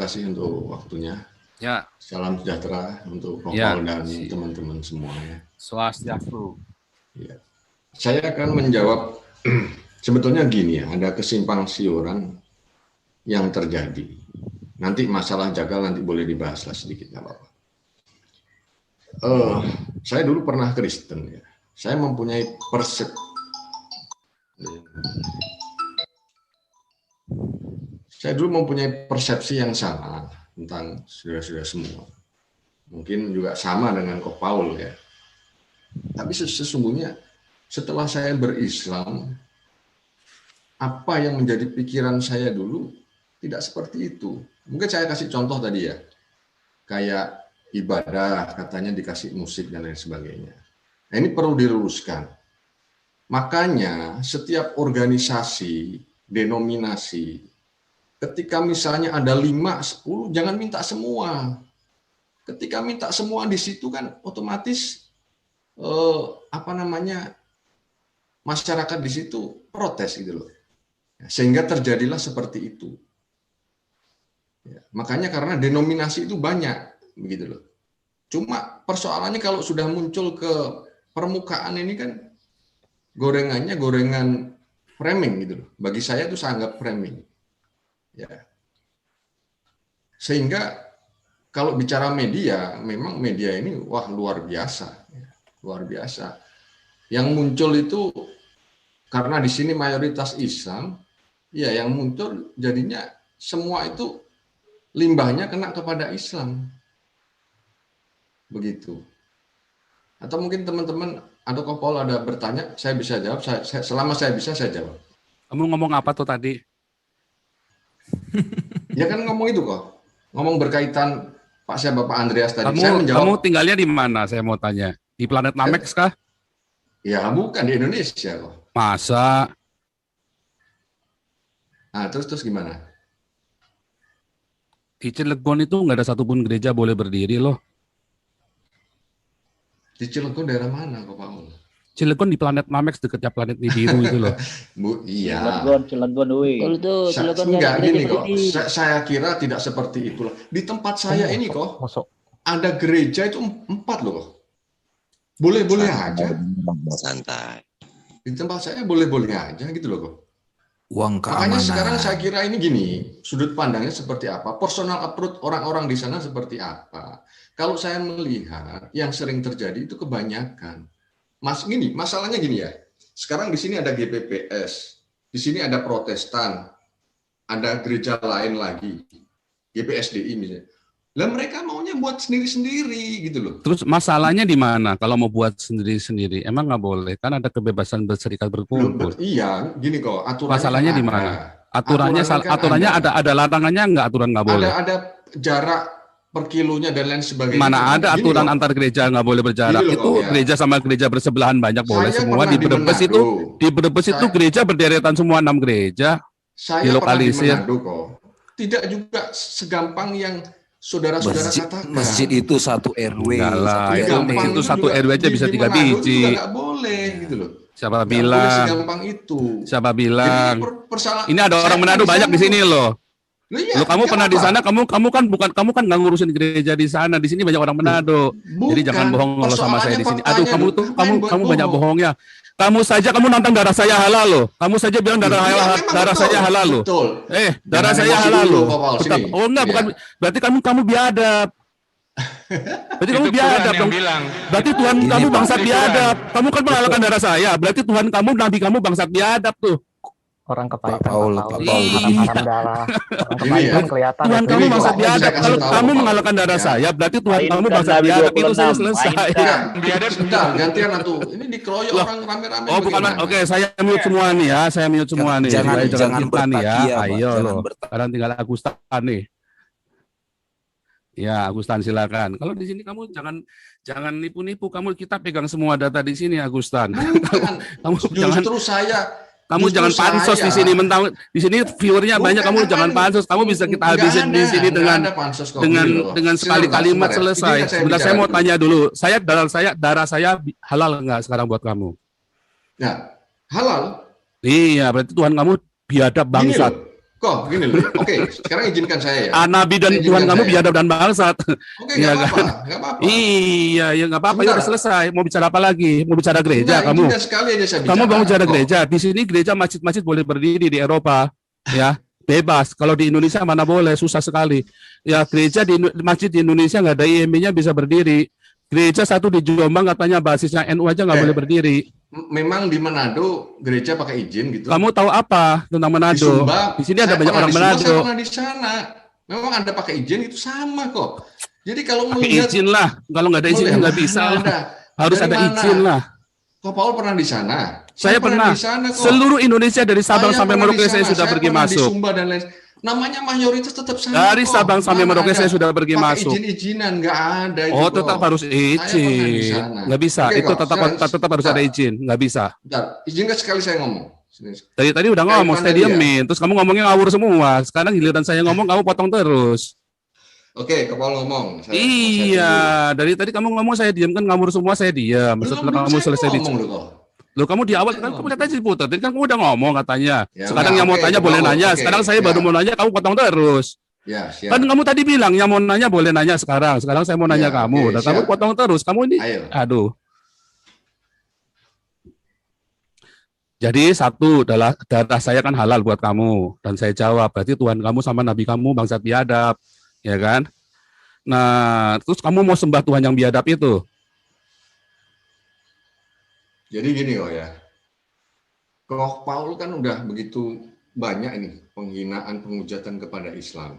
kasih untuk waktunya. Ya. Salam sejahtera untuk Kopal dan teman-teman semuanya. Swastiastu. Ya. Saya akan menjawab, sebetulnya gini ya, ada kesimpang siuran yang terjadi. Nanti masalah jagal nanti boleh dibahas lah sedikit, nggak apa-apa. Saya dulu pernah Kristen ya. Saya mempunyai persepsi yang sama tentang saudara-saudara semua. Mungkin juga sama dengan Ko Paul ya. Tapi sesungguhnya setelah saya berislam, apa yang menjadi pikiran saya dulu tidak seperti itu. Mungkin saya kasih contoh tadi ya. Kayak ibadah katanya dikasih musik dan lain sebagainya. Nah, ini perlu diluruskan. Makanya setiap organisasi, denominasi, ketika misalnya ada 5, 10, jangan minta semua. Ketika minta semua di situ kan otomatis masyarakat di situ protes gitu loh. Sehingga terjadilah seperti itu. Ya, makanya karena denominasi itu banyak begitu loh. Cuma persoalannya kalau sudah muncul ke permukaan ini kan gorengannya gorengan framing gitu loh. Bagi saya itu saya anggap framing. Ya. Sehingga kalau bicara media, memang media ini wah luar biasa, ya. Luar biasa. Yang muncul itu karena di sini mayoritas Islam, ya yang muncul jadinya semua itu limbahnya kena kepada Islam. Begitu. Atau mungkin teman-teman atau Ko Paul ada bertanya, saya bisa jawab, selama saya bisa saya jawab. Kamu ngomong apa tuh tadi? Ya kan ngomong itu kok. Ngomong berkaitan Bapak Andreas tadi. Kamu tinggalnya di mana saya mau tanya? Di planet Namek kah? Ya bukan, di Indonesia kok. Masa? Nah, terus gimana? Di Cilegon itu nggak ada satupun gereja boleh berdiri loh. Di Cilegon daerah mana kok Pak? Cilegon di planet Namek dekatnya planet Nibiru itu loh. Bu, iya. Cilegon, Enggak gini kok. Saya kira tidak seperti itulah. Di tempat saya ini kok ada gereja itu 4 loh kok. Boleh-boleh aja. Santai. Di tempat saya boleh-boleh aja gitu loh kok. Uang keamanan. Makanya sekarang saya kira ini gini, sudut pandangnya seperti apa, personal approach orang-orang di sana seperti apa. Kalau saya melihat yang sering terjadi itu kebanyakan. Masalahnya gini ya. Sekarang di sini ada GPPS, di sini ada Protestan, ada gereja lain lagi, GPSDI misalnya. Lah mereka maunya buat sendiri-sendiri gitu loh. Terus masalahnya di mana kalau mau buat sendiri-sendiri? Emang nggak boleh? Kan ada kebebasan berserikat berkumpul. Iya, gini kok. Masalahnya di mana? Aturannya ada larangannya nggak? Aturan nggak boleh. Ada jarak per kilonya dan lain sebagainya. Mana ada aturan antar gereja nggak boleh berjarak? Itu gereja sama gereja bersebelahan banyak boleh semua. Di Brebes itu gereja berderetan semua 6 gereja. Saya dilokalisir. Pernah di Manado kok. Tidak juga segampang yang saudara-saudara katakan. Masjid itu 1 RW. Itu 1 RW aja bisa 3 biji. Nggak boleh gitu loh. Siapa bilang? Segampang itu. Siapa bilang? Ini ada orang Manado banyak di sini loh. Iya, kamu pernah di sana, kamu kan nggak ngurusin gereja di sana. Di sini banyak orang Manado. Jadi jangan bohong kalau sama saya di sini. Aduh, kamu banyak bohongnya. Kamu nantang darah saya halal loh. Kamu saja bilang darah saya halal loh. Darah saya halal loh. Oh enggak, bukan. Berarti kamu biadab. Berarti kamu biadab dong. Berarti Tuhan kamu bangsat biadab. Kamu kan menghalalkan darah saya. Berarti Tuhan kamu, nabi kamu bangsat biadab tuh. Orang kepahitan haram darah. Orang kelihatan. Tuhan kamu bangsat biadab. Kalau kamu mengalahkan darah saya, berarti Tuhan kamu bangsat biadab. Itu saya selesai. Bentar, gantian atuh. Ini dikeroyok orang rame-rame. Oh bukan, oke, saya mute semua nih ya. Saya mute semua nih. Jangan kita nih ya. Ayo loh. Sekarang tinggal Agustan nih. Ya, Agustan silakan. Kalau di sini kamu jangan nipu-nipu. Kita pegang semua data di sini, Agustan. Kamu jangan pansos di sini, di sini viewernya banyak, kamu jangan pansos, kamu bisa kita habisin di sini dengan sekali kalimat selesai. Sebentar saya mau tanya dulu, darah saya halal nggak sekarang buat kamu? Ya, halal. Iya, berarti Tuhan kamu biadab bangsat. Kok gini loh. Oke, sekarang izinkan saya ya. Nabi dan Saya Tuhan izinkan kamu saya. biadab dan bangsat. Oke, Iya nggak kan? apa-apa, nggak apa-apa. Iya, ya nggak apa-apa. Ya Sebentar. udah selesai. Mau bicara apa lagi? Mau bicara gereja Enggak, kamu? izinkan sekali aja saya Kamu bicara. mau bicara Kok. gereja? Di sini gereja masjid-masjid boleh berdiri di Eropa, ya bebas. Kalau di Indonesia mana boleh, susah sekali. Ya gereja di masjid di Indonesia nggak ada IMB-nya bisa berdiri. Gereja satu di Jombang katanya basisnya NU aja nggak boleh berdiri. Memang di Manado gereja pakai izin gitu. Kamu tahu apa tentang Di Manado? Sumba, Di sini ada saya banyak pernah orang di Sumba, Manado. Saya pernah di sana. Memang ada pakai izin itu sama kok. Jadi kalau Pakai melihat izin lah. Kalau nggak ada izin melihat nggak bisa mana lah. ada. Harus Dari ada mana? izin lah. Kok Paul pernah di sana? Saya pernah. di sana kok. Seluruh Indonesia dari Sabang Saya sampai pernah di Merauke saya sana. sudah Saya pergi pernah di masuk. Sumba dan lain. Namanya mayoritas tetap sama. Dari kok. Sabang sampai Mana Merauke ada saya sudah pergi pakai masuk. izin-izinan nggak ada itu. Oh, kok. tetap harus Saya pernah di izin. sana. Nggak bisa. Oke, Itu kok. tetap harus ada izin. Nggak bisa. Bentar, izinkan sekali saya ngomong. Tadi udah Kayak ngomong, mana saya dia? diemin. Terus kamu ngomongnya ngawur semua. Sekarang giliran saya ngomong, kamu potong terus. Oke, ke Paul ngomong. Saya Iya, dari tadi kamu ngomong saya diam kan, ngawur semua saya diam. Setelah kamu selesai ngomong loh kok. Loh, kamu di awal kan kamu lihat aja diputar. Tadi kan kamu udah ngomong katanya. Ya, Sekarang udah, yang mau oke, tanya boleh Paul, nanya. oke, Sekarang saya ya. baru mau nanya, kamu potong terus. Ya, siap. Kan kamu tadi bilang yang mau nanya boleh nanya sekarang. Sekarang saya mau nanya Ya, kamu. oke, Dan kamu siap. potong terus. Kamu ini, Ayo. aduh. Jadi satu adalah darah saya kan halal buat kamu. Dan saya jawab, berarti Tuhan kamu sama Nabi kamu bangsat biadab. Ya kan? Nah, terus kamu mau sembah Tuhan yang biadab itu? Jadi gini kok ya. Kok Paul kan udah begitu banyak ini penghinaan, penghujatan kepada Islam.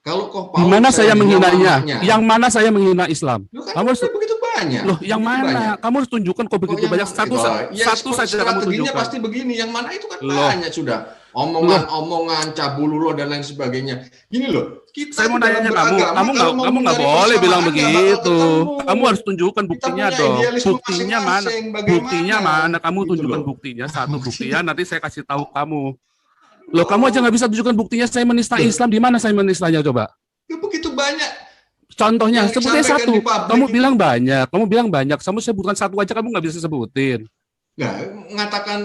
Kalau kok Di Paul mana saya bina menghinanya? mamanya, Yang mana saya menghina Islam? Loh, kan Kamu harus udah begitu banyak. Loh, yang begitu mana? banyak. Kamu harus tunjukkan kok begitu yang banyak. mana? Satu Ya, saja kamu strateginya tunjukkan. pasti begini. Yang mana itu kan Loh. banyak sudah. Omongan-omongan, cabululo dan lain sebagainya. Gini loh, kita Saya mau di dalam nanya kamu, beragama, kalau mau kamu nggak mencari boleh bilang persamaan, nggak bakal begitu. ketemu. Kamu harus tunjukkan Kita buktinya punya dong. idealisme Buktinya mana? masing-masing, bagaimana? Buktinya mana? Kamu Gitu tunjukkan loh. buktinya. Satu buktinya nanti saya kasih tahu kamu. Loh, kamu aja nggak bisa tunjukkan buktinya saya menista Islam. Di mana saya menistanya coba? Ya, begitu banyak. Contohnya, Yang sebutnya disampaikan satu. di publik Kamu itu. bilang banyak. Kamu bilang banyak. Kamu sebutkan satu aja kamu nggak bisa sebutin. Nah, mengatakan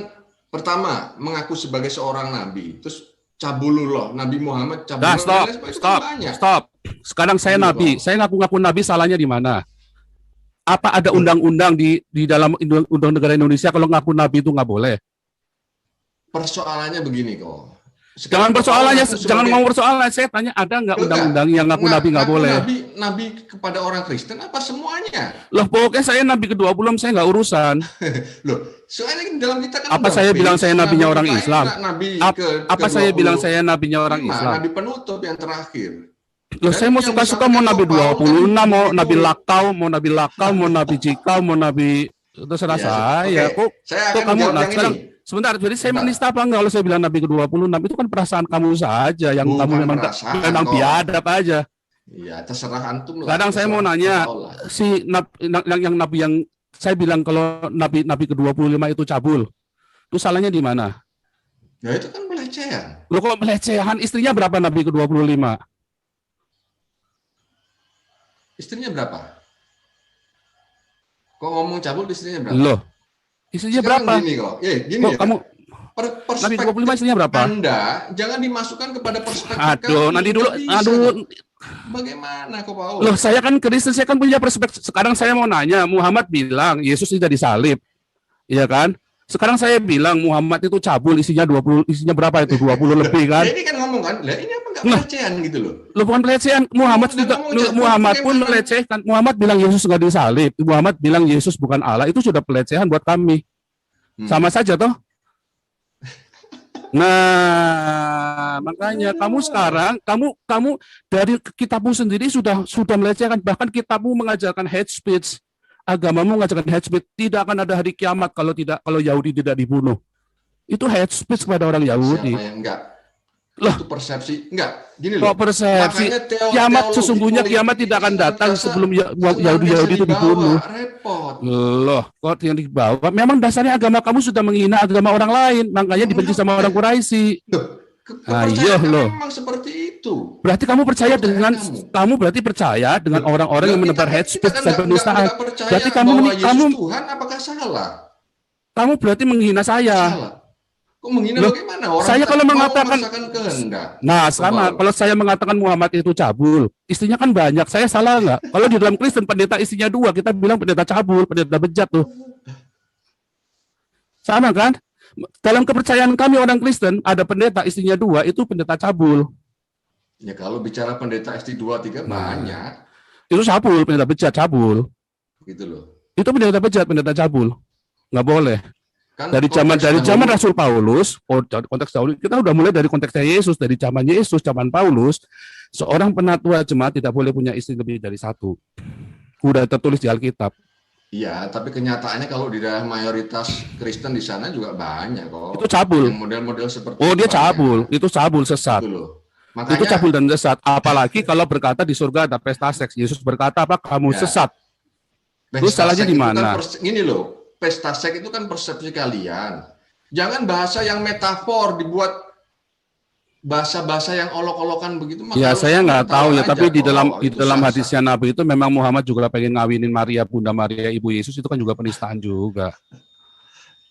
pertama mengaku sebagai seorang nabi, terus cabulullah, Nabi Muhammad cabulullah. Dah, stop, dan lain sebagainya, itu stop, kan banyak. stop. Sekarang saya Iya, nabi. Pak. Saya ngaku-ngaku nabi, salahnya di mana? Apa ada undang-undang di dalam undang negara Indonesia kalau ngaku nabi itu nggak boleh? Persoalannya begini kok. Jangan Sekarang persoalannya, kalau aku jangan sebagai- mau persoalan. Saya tanya ada nggak Loh, undang-undang yang ngaku nabi nggak ngaku boleh? Nabi kepada orang Kristen apa semuanya? Loh, pokoknya saya nabi ke-20 saya nggak urusan. Loh, soalnya dalam kita kan Apa udah saya fix, bilang saya nabinya nabi orang kita Islam? Nabi Apa saya bilang saya nabinya orang Islam? Nabi penutup yang terakhir. Loh, Dan saya mau yang suka-suka mau disampaikan nabi Paul kan 26, mau begitu. nabi lakau, mau nabi lakal, mau nabi cikal, mau nabi terserah Ya, saya. oke. Saya Kok akan kamu menjawab nah, yang sekarang ini. sebentar, jadi saya Sebentar. menista apa enggak kalau saya bilang nabi ke-26? Itu kan perasaan kamu saja yang Bukan kamu memang perasaan memang kok. biadab aja. Iya, terserah antum lah. Sekarang saya mau terserah nanya, Paul lah. si yang nabi yang saya bilang kalau nabi ke-25 itu cabul. Itu salahnya di mana? Ya itu kan pelecehan. Loh, kok pelecehan? Istrinya berapa nabi ke-25? Istrinya berapa? Kok ngomong cabul istrinya berapa? Loh. Istrinya Sekarang berapa? Gini kok. Gini Kok ya. kamu nabi Perspektif 25 istrinya berapa? Anda jangan dimasukkan kepada perspektif Aduh, kami. nanti dulu. Nggak bisa. Aduh, Bagaimana kok Paul? loh, saya kan Kristen, saya kan punya perspektif. Sekarang saya mau nanya, Muhammad bilang Yesus tidak disalib. Iya kan? Sekarang saya bilang Muhammad itu cabul, isinya berapa itu? 20 lebih kan? Ya, ini kan ngomong kan, lah ini apa enggak Nah. pelecehan gitu loh. Loh, bukan pelecehan. Muhammad Udah juga, ngomong cabul, Muhammad pun bagaimana? melecehkan. Muhammad bilang Yesus nggak disalib. Muhammad bilang Yesus bukan Allah. Itu sudah pelecehan buat kami. Sama saja toh. Nah, makanya kamu sekarang, kamu dari kitabmu sendiri sudah melecehkan. Bahkan kitabmu mengajarkan hate speech. Agamamu mengajarkan hate speech. Tidak akan ada hari kiamat kalau Yahudi tidak dibunuh. Itu hate speech kepada orang Yahudi. Siapa yang enggak? Loh. Itu persepsi. Enggak, gini loh. Kok persepsi? Makanya Kiamat teologi sesungguhnya politik kiamat tidak akan itu datang senantiasa sebelum Yahudi itu dibawa, dibunuh. Repot. Loh, kok yang dibawa? Memang dasarnya agama kamu sudah menghina agama orang lain, makanya dibenci sama orang Quraisy. Loh, Ayo, kepercayaan loh. memang seperti itu. Berarti kamu percaya dengan Kamu. berarti percaya dengan orang-orang yang menebar hate speech dan penistaan. Berarti Berarti kamu Yesus kamu Tuhan apakah salah? berarti menghina saya. Salah. Kok menghina Loh, bagaimana? Orang saya kita kalau mau mengatakan, memaksakan kehendak. nah sama, Kebal. kalau saya mengatakan Muhammad itu cabul, istrinya kan banyak, saya salah nggak? Kalau di dalam Kristen pendeta istrinya 2, kita bilang pendeta cabul, pendeta bejat tuh. Sama kan? Dalam kepercayaan kami orang Kristen, ada pendeta istrinya 2, itu pendeta cabul. Ya kalau bicara pendeta SD 2, 3 banyak. Itu cabul, pendeta bejat, cabul. Gitu loh. Itu pendeta bejat, pendeta cabul. Nggak boleh. Kan Dari konteks zaman dahulu- Rasul Paulus, konteks dahulu, kita udah mulai dari konteksnya Yesus, dari zaman Yesus, zaman Paulus, seorang penatua jemaat tidak boleh punya istri lebih dari 1. Udah tertulis di Alkitab. Iya, tapi kenyataannya kalau di daerah mayoritas Kristen di sana juga banyak kok. Itu cabul. Yang model-model seperti Oh, itu dia banyak. cabul. Itu cabul sesat. Gitu loh. Itu Makanya cabul dan sesat. Apalagi kalau berkata di surga ada pesta seks. Yesus berkata apa? Kamu Ya. sesat. Terus pesta salahnya seks di itu kan mana? gini loh, pesta seks itu kan persepsi kalian. Jangan bahasa yang metafor dibuat bahasa-bahasa yang olok-olokan begitu. Ya Kalau saya nggak tahu ya, aja tapi di kok, dalam itu sah-sah. hadisnya Nabi itu memang Muhammad juga pengen ngawinin Maria, Bunda Maria, Ibu Yesus, itu kan juga penistaan juga.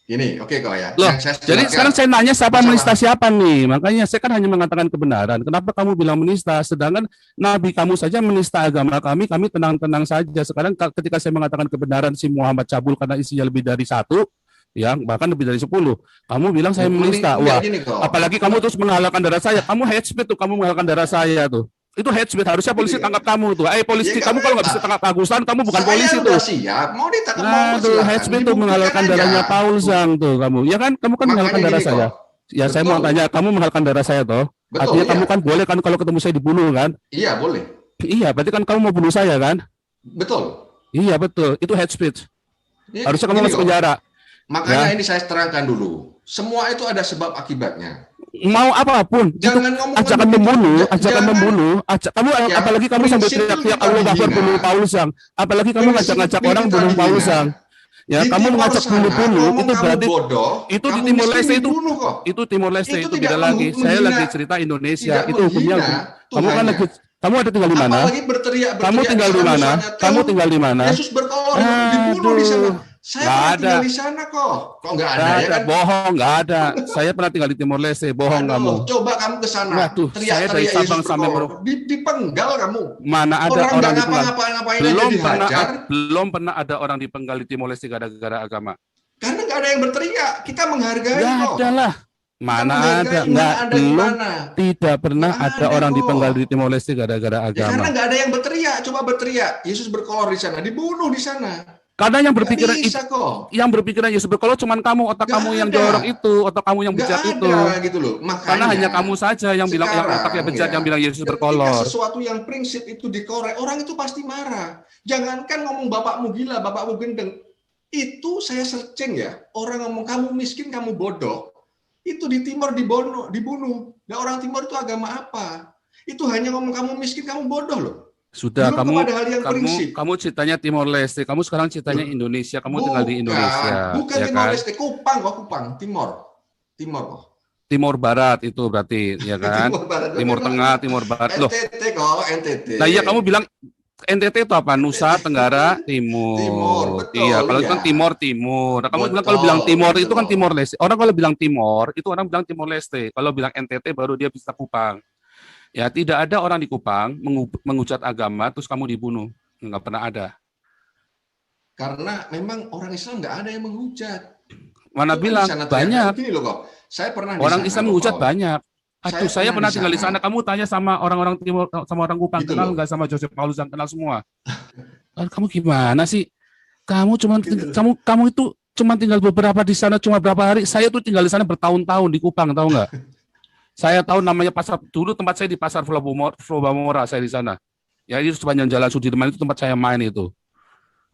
Ini oke kok ya. Loh, Yang saya jadi jelaskan, sekarang saya nanya siapa masalah- menista siapa nih? Makanya saya kan hanya mengatakan kebenaran. Kenapa kamu bilang menista? Sedangkan Nabi kamu saja menista agama kami tenang-tenang saja. Sekarang ketika saya mengatakan kebenaran si Muhammad cabul karena isinya lebih dari 1, ya bahkan lebih dari 10, kamu bilang saya menista. Enggak, Wah, gini kok. apalagi kamu terus menghalalkan darah saya. Kamu hate speech tuh, kamu menghalalkan darah saya tuh. Itu hate speech, harusnya polisi tangkap kamu tuh. Polisi, Ya, kamu kalau nggak bisa tangkap Agusan, kamu bukan polisi Saya tuh. udah siap, mau ditangkap mau Nah, tuh silakan. hate speech tuh Dibuktikan menghalalkan aja. darahnya Paul Zhang tuh kamu. Ya kan, kamu kan menghalalkan Makanya darah gini saya. kok. Ya saya mau Betul. tanya, kamu menghalalkan darah saya toh? Betul, Artinya iya. kamu kan boleh kan kalau ketemu saya dibunuh kan? Iya, boleh. Iya, berarti kan kamu mau bunuh saya kan? Betul. Iya betul, itu hate speech. Ini Harusnya kamu gini masuk kok. penjara. Makanya Ya. ini saya terangkan dulu. Semua itu ada sebab akibatnya. Mau apapun, Jangan ngomong ajakan begitu. membunuh, ajakan Jangan- membunuh, kamu Ya, apalagi kamu sampai prinsip itu teriak-teriak kita Allah Akbar dihina. bunuh Paul Zhang. Apalagi kamu Prinsip ngajak-ngajak itu orang kita bunuh Paul dihina. Zhang. Ya, Di kamu Timor mengajak sana, bunuh-bunuh, ngomong itu kamu berarti bodoh, itu di kamu Timor miskin Leste itu dibunuh kok. itu Timor Leste Itu itu tidak beda lagi. Saya menghina- lagi cerita Indonesia. tidak Itu hukumnya menghina kamu kan Tuhannya. lagi, kamu ada tinggal di mana? Apalagi berteriak-berteriak Kamu tinggal di sana, mana? misalnya, Kamu tinggal di mana? Yesus berkolor dibunuh di sana. Saya Nggak pernah ada. tinggal di sana kok. Kok nggak ada Nggak ya ada, kan? bohong, nggak ada. Saya pernah tinggal di Timor Leste, bohong Aduh, kamu. coba kamu ke sana. Waduh, saya dari Teriak-teriak Sabang Yesus sampai berkolor. Dipenggal kamu. Mana ada Orang orang nggak dipenggal? ngapa-ngapain aja Belum pernah ada orang dipenggal di Timor Leste gara-gara agama. Karena nggak ada yang berteriak. Kita menghargai Nggak kok. ada lah. Kita Mana menghargai, ada? mana Nggak, ada di belum. mana. Tidak pernah Nggak ada ada orang kok. dipenggal di Timor Leste gara-gara Ya, karena agama. nggak ada yang berteriak. Coba berteriak. Yesus berkolor di sana. Dibunuh di sana. Karena yang Nggak berpikiran bisa kok. yang berpikiran Yesus berkolor cuman kamu, otak Nggak kamu yang ada. jorok itu, otak kamu yang Nggak bejat itu. ada gitu loh. Makanya, Karena hanya kamu saja yang bilang yang sekarang, otaknya bejat, ya, yang bilang Yesus ketika berkolor. sesuatu yang prinsip itu dikorek, orang itu pasti marah. Jangankan ngomong bapakmu gila, bapakmu gendeng. Itu saya searching ya. Orang ngomong kamu miskin, kamu bodoh. Itu di Timor dibunuh. Nah, orang Timor itu agama apa? Itu hanya ngomong kamu miskin, kamu bodoh loh. Sudah, Belum kepada hal yang prinsip. kamu ceritanya Timor Leste, kamu sekarang ceritanya Indonesia, kamu tinggal di Indonesia, Bukan ya Timor kan? Leste, Kupang kok, Kupang, Timor kok. Timor Barat itu berarti, ya kan? Barat. Timur Tengah, Timor Barat. Loh, NTT kok, NTT. nah iya kamu bilang NTT itu apa? Nusa Tenggara Timur. Timur, betul, Iya, kalau itu iya. kan Timor. Kamu bilang kalau Betul, bilang Timor itu betul. kan Timor Leste. Orang kalau bilang Timor itu orang bilang Timor Leste. Kalau bilang NTT baru dia bisa Kupang. Ya, tidak ada orang di Kupang menghujat agama terus kamu dibunuh. Nggak pernah ada. Karena memang orang Islam nggak ada yang menghujat. Mana Itu kan bilang di sana banyak. Gini loh kok, saya pernah di Orang sana, Islam kok, menghujat Paul. banyak. Aduh, saya pernah tinggal di sana. sana. Kamu tanya sama orang-orang Timur, sama orang Kupang, Gitu kenal loh. nggak sama Joseph Paulus yang kenal semua? Kamu gimana sih? Kamu Gitu. kamu itu cuma tinggal beberapa di sana, cuma berapa hari. Saya tuh tinggal di sana bertahun-tahun di Kupang, tahu nggak? Saya tahu namanya pasar, dulu tempat saya di pasar Flobamora, saya di sana. Ya itu sepanjang Jalan Sudirman itu tempat saya main itu.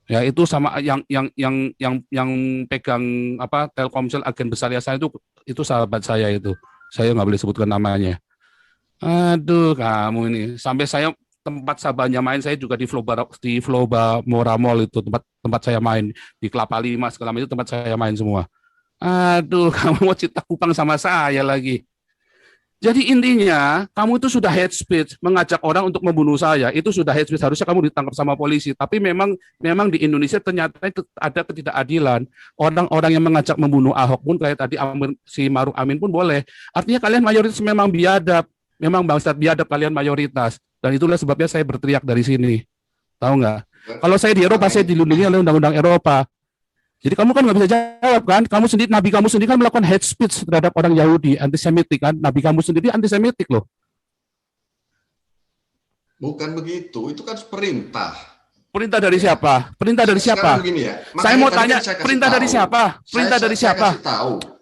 Ya itu sama yang pegang apa Telkomsel agen besar ya saya itu sahabat saya itu. Saya nggak boleh sebutkan namanya. Aduh kamu ini sampai saya tempat sahabatnya main saya juga di Flobamora Mall itu tempat saya main di Kelapa Lima segala macam itu tempat saya main semua. Aduh kamu mau cerita Kupang sama saya lagi. Jadi intinya, kamu itu sudah hate speech, mengajak orang untuk membunuh saya, itu sudah hate speech, harusnya kamu ditangkap sama polisi. Tapi memang di Indonesia ternyata itu ada ketidakadilan. Orang-orang yang mengajak membunuh Ahok pun kayak tadi si Maruf Amin pun boleh. Artinya kalian mayoritas memang biadab, memang bangsat biadab kalian mayoritas. Dan itulah sebabnya saya berteriak dari sini. Tahu nggak? Kalau saya di Eropa, saya dilindungi oleh undang-undang Eropa. Jadi kamu kan nggak bisa jawab kan? Kamu sendiri, Nabi kamu sendiri kan melakukan hate speech terhadap orang Yahudi, antisemitik kan? Nabi kamu sendiri antisemitik loh. Bukan begitu, itu kan perintah. Perintah dari siapa? Perintah dari siapa? Ya, saya mau tanya, perintah dari siapa? Perintah dari siapa?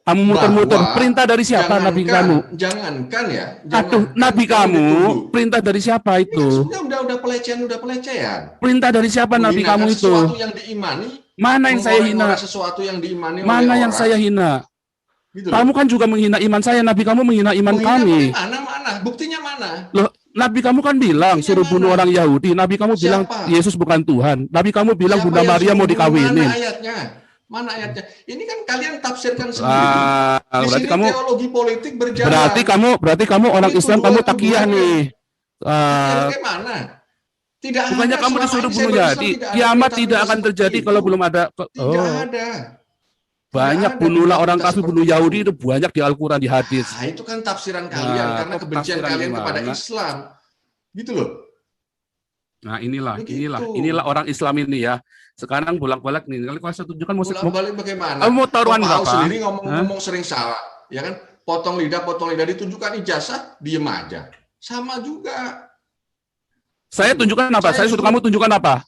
Kamu muter-muter, perintah dari siapa Nabi kamu? Jangankan ya. Aduh, Nabi kamu, perintah dari siapa itu? Udah pelecehan. Perintah dari siapa Nabi kamu itu? Sesuatu yang diimani. Mana yang saya hina? Sesuatu yang diimani mana yang saya hina? Gitu kamu kan juga menghina iman saya, Nabi kamu menghina iman kami. Mana? Buktinya mana? Loh, Nabi kamu kan bilang suruh bunuh orang Yahudi. Nabi kamu bilang Yesus bukan Tuhan. Nabi kamu bilang Bunda Maria mau dikawinin. Mana ayatnya? Ini kan kalian tafsirkan sendiri. Di sini kamu, teologi politik berjalan. Berarti kamu orang Islam, kamu takiyah nih. Bagaimana? Bukannya kamu disuruh bunuh jadi. Kiamat tidak akan terjadi kalau belum ada. Tidak ada. Banyak bunuhlah orang kafir, bunuh Yahudi itu banyak di Al-Quran, di hadis. Nah, itu kan tafsiran kalian karena kebencian kalian kepada Islam. Gitu loh. Nah, inilah orang Islam ini ya. Sekarang bolak-balik nih. Kalau saya tunjukkan bolak-balik bagaimana? Kamu mau taruhan berapa? Sendiri ngomong sering salah, ya kan? Potong lidah ditunjukkan ijazah, diem aja. Sama juga. Saya tunjukkan apa? Saya suruh kamu tunjukkan apa?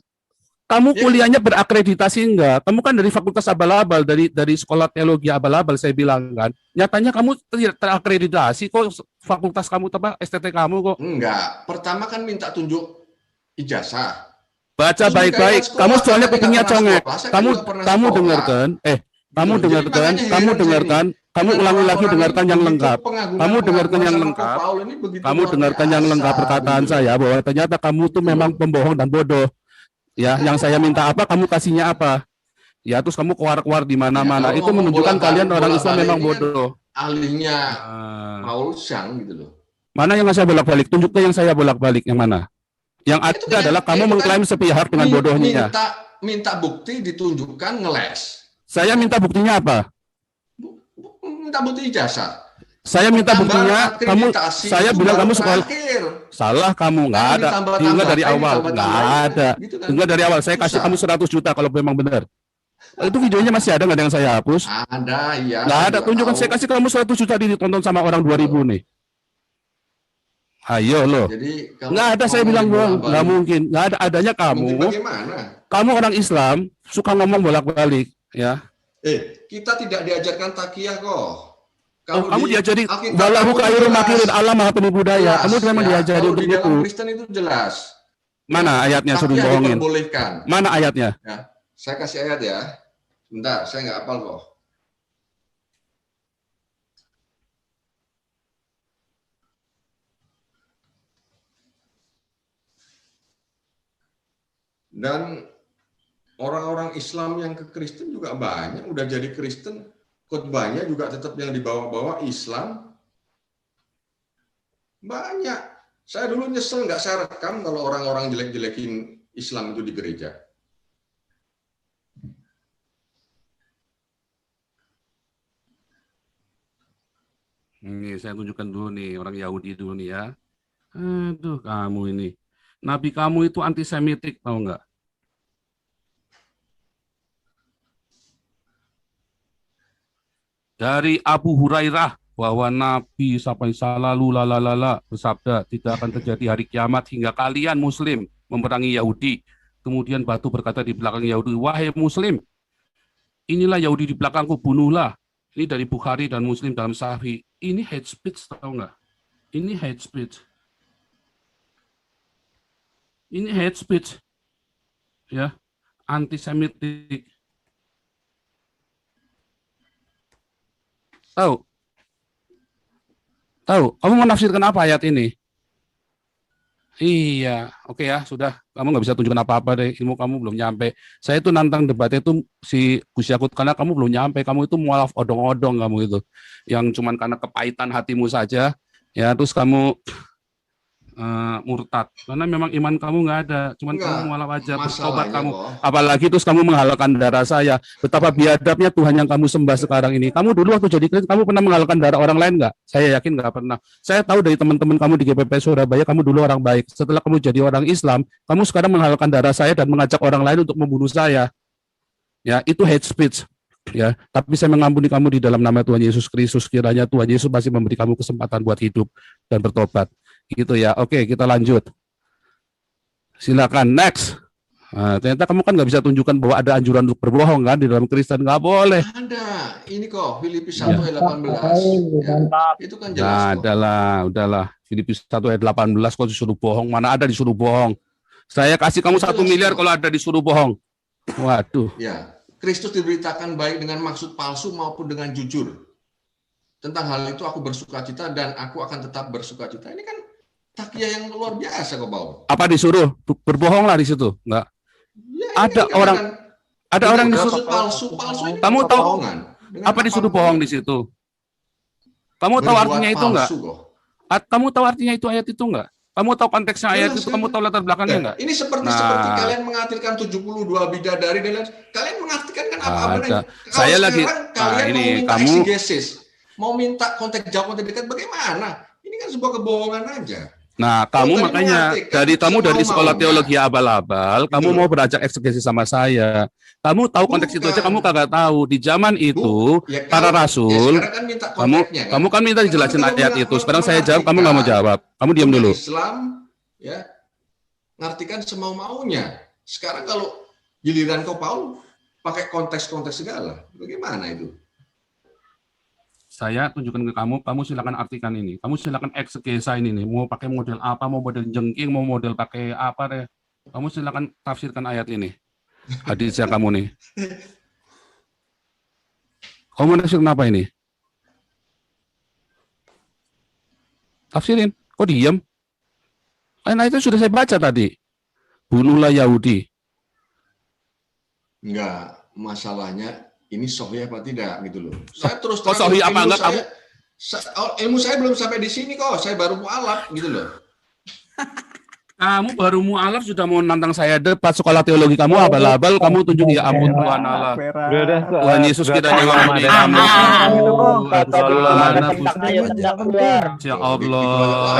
Kamu kuliahnya berakreditasi enggak? Kamu kan dari fakultas abal-abal, dari sekolah teologi abal-abal saya bilang kan. Nyatanya kamu tidak terakreditasi kok, fakultas kamu STT kamu kok. Enggak. Pertama kan minta tunjuk ijazah. Baca baik-baik. Kamu soalnya kupingnya congek. Kamu dengarkan. Kamu ulangi lagi, dengarkan yang lengkap. Kamu dengarkan yang lengkap perkataan saya bahwa ternyata kamu tuh memang pembohong dan bodoh. Ya, yang saya minta apa, kamu kasihnya apa. Ya, terus kamu keluar-keluar di mana-mana. Itu menunjukkan kalian orang Islam memang bodoh. Ahlinya Paul Sang gitu loh. Mana yang saya bolak-balik? Tunjukkan yang saya bolak-balik, yang mana? Yang ada adalah kamu mengklaim sepihak dengan bodohnya. Minta bukti ditunjukkan ngeles. Saya minta buktinya apa? Minta bukti ijazah. Saya minta buktinya, saya bilang kamu sekolah. Salah kamu, nggak ada. Dengar dari awal, nggak ada. Dengar dari awal, saya kasih kamu 100 juta kalau memang benar. Itu videonya masih ada nggak yang saya hapus? Ada, iya. Nggak ada, tunjukkan. Saya kasih kamu 100 juta ditonton sama orang 2000 nih. Ayo loh. Nggak ada, saya bilang nggak mungkin. Nggak ada, adanya kamu. Kamu orang Islam suka ngomong bolak-balik, ya. Kita tidak diajarkan takiyah kok. Kamu diajari walahu khairul makirin, Allah Maha Penuh Budaya. Kamu memang diajari untuk itu. Dalam Kristen itu jelas. Mana ayatnya suruh bohongin? Mana ayatnya? Ya, saya kasih ayat ya. Bentar, saya nggak hafal kok. Dan orang-orang Islam yang ke Kristen juga banyak, udah jadi Kristen, khotbahnya juga tetap yang dibawa-bawa Islam. Banyak. Saya dulu nyesel nggak saya rekam kalau orang-orang jelek-jelekin Islam itu di gereja. Ini saya tunjukkan dulu nih, orang Yahudi dulu nih ya. Aduh, kamu ini. Nabi kamu itu antisemitik, tahu nggak? Dari Abu Hurairah bahwa Nabi sallallahu lalala bersabda, tidak akan terjadi hari kiamat hingga kalian Muslim memerangi Yahudi. Kemudian batu berkata di belakang Yahudi, wahai Muslim, inilah Yahudi di belakangku, bunuhlah. Ini dari Bukhari dan Muslim dalam Sahih. Ini hate speech, tahu nggak? Ini hate speech. Ini hate speech, ya, antisemitik. Tahu? Kamu menafsirkan apa ayat ini? Iya, oke ya, sudah. Kamu nggak bisa tunjukkan apa-apa deh, ilmu kamu belum nyampe. Saya itu nantang debatnya itu si Gus Yakut, karena kamu belum nyampe. Kamu itu mualaf odong-odong kamu itu. Yang cuman karena kepahitan hatimu saja, Ya, terus kamu murtad karena memang iman kamu nggak ada, cuman Enggak, kamu malah wajar bertobat masalahnya kamu, kok. apalagi terus kamu menghalalkan darah saya. Betapa biadabnya Tuhan yang kamu sembah sekarang ini. Kamu dulu waktu jadi Kristen kamu pernah menghalalkan darah orang lain nggak? Saya yakin nggak pernah. Saya tahu dari teman-teman kamu di GPP Surabaya, kamu dulu orang baik. Setelah kamu jadi orang Islam, kamu sekarang menghalalkan darah saya dan mengajak orang lain untuk membunuh saya. Ya, itu hate speech. Ya, tapi saya mengampuni kamu di dalam nama Tuhan Yesus Kristus. Kiranya Tuhan Yesus masih memberi kamu kesempatan buat hidup dan bertobat. Gitu ya. Oke, kita lanjut. Silakan next. Nah, ternyata kamu kan nggak bisa tunjukkan bahwa ada anjuran untuk berbohong kan di dalam Kristen, nggak boleh. Ada. Ini kok Filipi 1 Ya. ayat 18. Ya. Itu kan jelas Nah, kok. udahlah. Filipi 1 ayat 18 kok disuruh bohong? Mana ada disuruh bohong? Saya kasih kamu 1 miliar kalau ada disuruh bohong. Waduh. Ya, Kristus diberitakan baik dengan maksud palsu maupun dengan jujur. Tentang hal itu aku bersukacita dan aku akan tetap bersukacita. Ini kan takia yang luar biasa kok, Paul. Apa disuruh? Berbohong lah di situ? Enggak. Ya, Ada kan orang katakan, Ada orang dengan disuruh. maksud palsu ini Kamu kan tahu kebohongan. Dengan apa disuruh bohong di situ? Kamu tahu berbuat artinya itu enggak? palsu kok. Kamu tahu artinya itu ayat itu enggak? Kamu tahu konteksnya ayat Jelas, itu? Kamu tahu latar belakangnya enggak? Ini seperti kalian mengartikan 72 bidadari dan lain. Kalian mengartikan kan apa-apa Ada. Kalau Saya sekarang lagi kalian ini mau minta kamu exegesis, mau minta konteks jauh konteks dekat, bagaimana? Ini kan sebuah kebohongan aja. Nah, kamu tadi makanya mengartikan kamu dari sekolah semau-maunya. teologi abal-abal, kamu Gitu loh. mau beranjak eksegesis sama saya. Kamu tahu konteks itu aja, Bukan. kamu kagak tahu. Di zaman itu, Ya, para rasul, sekarang kan minta kamu konteksnya, kan? kamu kan minta dijelasin Kalau ayat itu. Sekarang saya jawab, kamu nggak mau mengartikan jawab. Kamu diam dulu. Islam, ya, ngartikan semau-maunya. Sekarang kalau giliran kau Paul pakai konteks-konteks segala, bagaimana itu? Saya tunjukkan ke kamu silakan artikan ini. Kamu silakan eksegesa ini nih. Mau pakai model apa, mau model jengking, mau model pakai apa deh. Kamu silakan tafsirkan ayat ini. Hadisnya kamu nih. Kamu menafsirkan apa ini? Tafsirin. Kok diam? Nah itu sudah saya baca tadi. Bunuhlah Yahudi. Enggak, masalahnya ini sahih apa tidak gitu loh. Saya terus Kok sahih apa enggak kamu? Ilmu saya belum sampai di sini kok. Saya baru mualaf gitu loh. Kamu baru mualaf sudah mau nantang saya debat sekolah teologi kamu abal-abal, kamu tunjuk ya ampun Tuhan Allah. Tuhan Yesus kita mengampuni kamu. Gitu, Bang. Aduh, Ada mana tentang ayo tendang keluar. Ya Allah.